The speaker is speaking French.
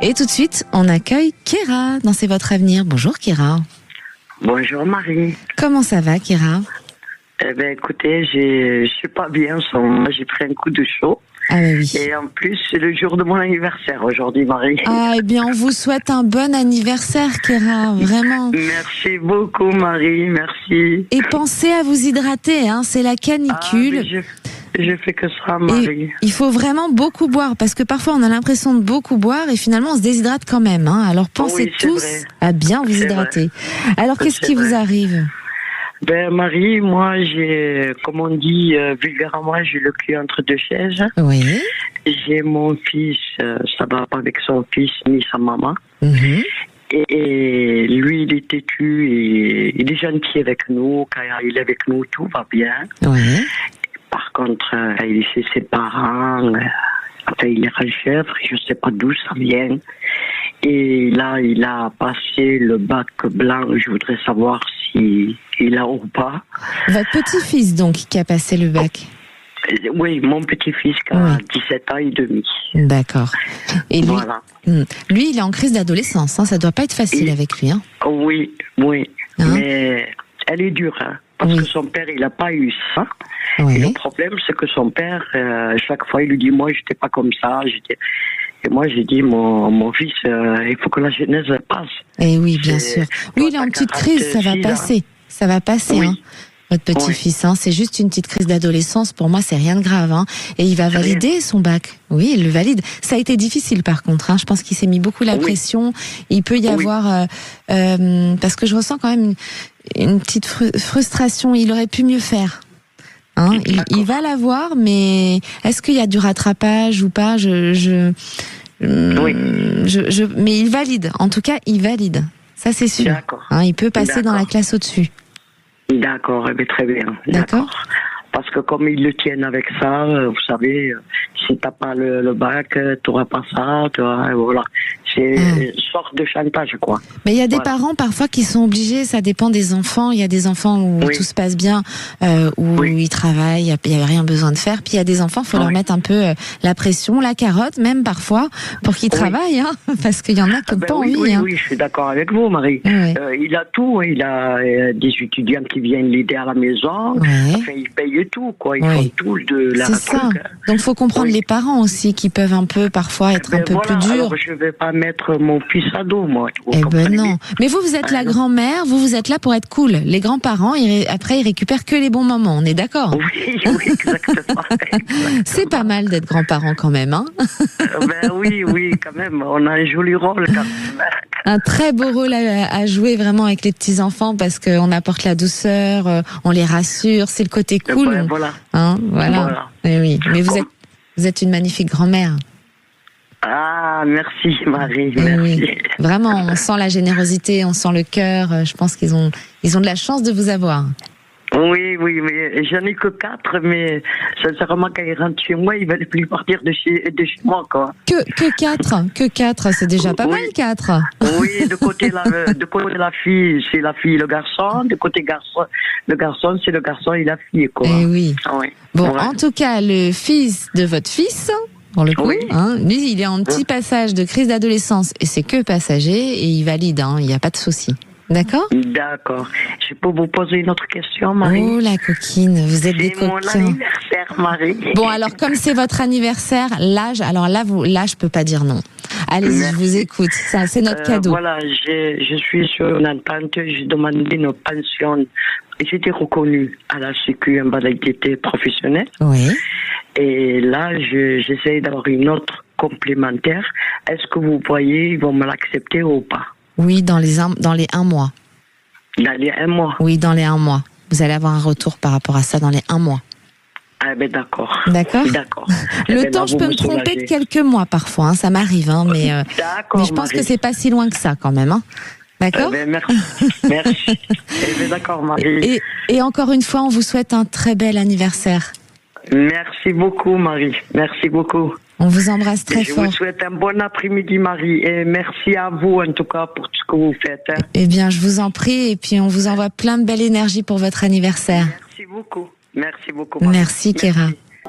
Et tout de suite, on accueille Kéra dans C'est votre avenir. Bonjour Kéra. Bonjour Marie. Comment ça va Kéra? Eh ben écoutez, je suis pas bien en ce moment. J'ai pris un coup de chaud. Ah bah oui. Et en plus, c'est le jour de mon anniversaire aujourd'hui, Marie. Ah eh bien, on vous souhaite un bon anniversaire Kéra, vraiment. Merci beaucoup Marie, merci. Et pensez à vous hydrater, hein, c'est la canicule. Je fais que ça, Marie. Et il faut vraiment beaucoup boire, parce que parfois on a l'impression de beaucoup boire et finalement on se déshydrate quand même. Hein. Alors pensez tous à bien vous hydrater. Alors qu'est-ce qui vous arrive? Ben Marie, moi j'ai, comme on dit vulgairement, j'ai le cul entre deux chaises. Oui. J'ai mon fils, ça va pas avec son fils ni sa maman. Mm-hmm. Et lui, il est têtu et il est gentil avec nous. Quand il est avec nous, tout va bien. Oui. Par contre, il est chez ses parents. Enfin, il est rechèvre, je ne sais pas d'où ça vient. Et là, il a passé le bac blanc. Je voudrais savoir s'il a ou pas. Votre petit-fils, donc, qui a passé le bac? Oui, mon petit-fils qui a 17 ans et demi. D'accord. Et lui, voilà. Lui, il est en crise d'adolescence. Hein, ça doit pas être facile avec lui. Hein. Oui. Hein? Mais elle est dure. Hein, parce que son père, il n'a pas eu ça. Oui. Et le problème, c'est que son père, chaque fois, il lui dit, moi, j'étais pas comme ça. Et moi, j'ai dit, mon fils, il faut que la jeunesse passe. Et oui, bien sûr. Oui, il est en petite crise, ça va passer. Ça va passer, hein. Votre petit-fils, hein, c'est juste une petite crise d'adolescence. Pour moi, c'est rien de grave, hein. Et il va valider son bac. Oui, il le valide. Ça a été difficile, par contre, hein. Je pense qu'il s'est mis beaucoup la pression. Il peut y avoir, parce que je ressens quand même une petite frustration. Il aurait pu mieux faire. Hein, il va l'avoir, mais est-ce qu'il y a du rattrapage ou pas? Mais il valide. En tout cas, il valide. Ça, c'est sûr. Hein, il peut passer dans la classe au-dessus. D'accord, très bien. D'accord. Parce que comme ils le tiennent avec ça, vous savez, si t'as pas le bac, t'auras pas ça, voilà. C'est une sorte de chantage, quoi. Mais il y a des parents parfois qui sont obligés, ça dépend des enfants. Il y a des enfants où tout se passe bien, où ils travaillent, il n'y a rien besoin de faire. Puis il y a des enfants, il faut leur mettre un peu la pression, la carotte, même parfois, pour qu'ils travaillent, hein, parce qu'il y en a qui n'ont pas envie. Oui, je suis d'accord avec vous, Marie. Il a tout, il a des étudiants qui viennent l'aider à la maison. Enfin, ils payent tout, quoi. Ils font tout de la. C'est ça. Donc, faut comprendre les parents aussi qui peuvent un peu parfois être un peu plus durs. Alors, je vais pas mettre mon fils à dos, moi. Eh ben non. Mais vous êtes la grand-mère, vous êtes là pour être cool. Les grands-parents, après, ils récupèrent que les bons moments. On est d'accord? Oui, exactement. C'est pas mal d'être grands-parents quand même, hein? Oui, quand même. On a un joli rôle, quand même. Un très beau rôle à jouer vraiment avec les petits-enfants parce qu'on apporte la douceur, on les rassure, c'est le côté cool. Voilà. Hein, voilà. Et oui. Mais vous êtes une magnifique grand-mère. Ah, merci Marie, merci. Oui. Vraiment, on sent la générosité, on sent le cœur. Je pense qu'ils ont de la chance de vous avoir. Oui, mais j'en ai que 4, mais sincèrement, quand ils rentrent chez moi, ils veulent plus partir de chez moi, quoi. Que 4, c'est déjà pas mal, 4. Oui, de côté de la fille, c'est la fille et le garçon. De côté le garçon, c'est le garçon et la fille, quoi. Eh oui. Bon, en tout cas, le fils de votre fils, pour le coup, hein, lui, il est en petit passage de crise d'adolescence et c'est que passager et il valide, hein, il n'y a pas de souci. D'accord? D'accord. Je peux vous poser une autre question, Marie? Oh, la coquine, vous êtes des coquins. C'est mon anniversaire, Marie. Bon, alors, comme c'est votre anniversaire, l'âge, alors là, je peux pas dire non. Allez-y, je vous écoute. Ça, c'est notre cadeau. Voilà, je suis sur une entente, j'ai demandé une pension. J'étais reconnue à la Sécu invalidité professionnelle. Oui. Et là, j'essaie d'avoir une autre complémentaire. Est-ce que vous voyez, ils vont me l'accepter ou pas? Oui, dans les 1 mois. Dans les 1 mois? Oui, dans les 1 mois. Vous allez avoir un retour par rapport à ça dans les 1 mois. Ah ben d'accord. D'accord. Le temps, je peux me tromper de quelques mois parfois, hein, ça m'arrive, hein, mais je pense que c'est pas si loin que ça quand même. Hein. D'accord. Merci. D'accord, Marie. Et encore une fois, on vous souhaite un très bel anniversaire. Merci beaucoup, Marie. Merci beaucoup. On vous embrasse très fort. Je vous souhaite un bon après-midi, Marie. Et merci à vous, en tout cas, pour tout ce que vous faites. Hein. Eh bien, je vous en prie. Et puis, on vous envoie plein de belle énergie pour votre anniversaire. Merci beaucoup. Merci beaucoup, Marie. Merci, Kéra.